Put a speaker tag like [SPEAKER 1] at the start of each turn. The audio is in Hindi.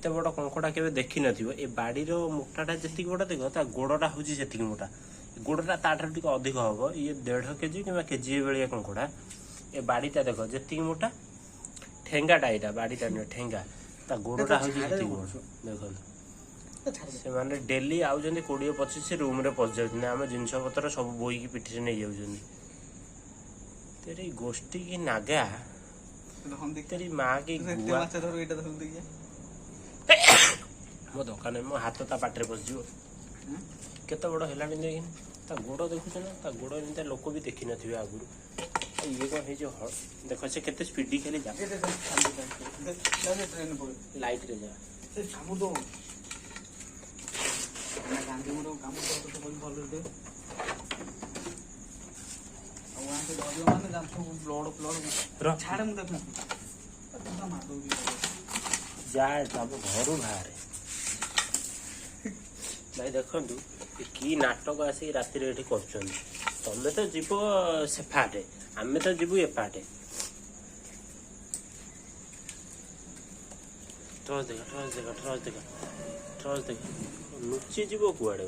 [SPEAKER 1] एत बड़ कंकड़ा के देखी नथिबो ए बाड़ी रो मोटाटा जति बड़ देख ता गोड़टा होची जति मोटा गोड़टा ताठार टिके अधिक हबो ये 1.5 केजी किबा केजी बेलिया कंकड़ा ए बाड़ीटा देख जति मोटा ठेंगाटा एटा बाड़ीटा न ठेंगा ता गोड़टा होची जति देखो से माने डेली आउ जंदी 20-25 रूम रे पस जाउछन हम जिंस पत्र सब बोई की पिठी रे नै जाउछन तेरी गोष्ठी की नागा तेरी माँ की गुआ मो दुकान मो हाथ ता पाटे पस जीव केते बड़ हेलानी देखिन ता गोड़ देखुछ ना ता गोड़ एंता लोक भी देखि नथिबे आगुरु ये कोन हे जो देखो से केते स्पीडी खेली जा लाइट रे जा से सामु दो ना गांधी मोर काम तो कोई भल दे वहां से दरियो माने जानतो ब्लड छाड़ मु देख तो मार दो जा तब घरु बाहर भाई देखंतु कि नाटक आसी राति रे एठी करछन तमे तो जीवो सेफाटे आमे तो जीवो एपाटे ट्रस देख लुचि जीवो कुआडे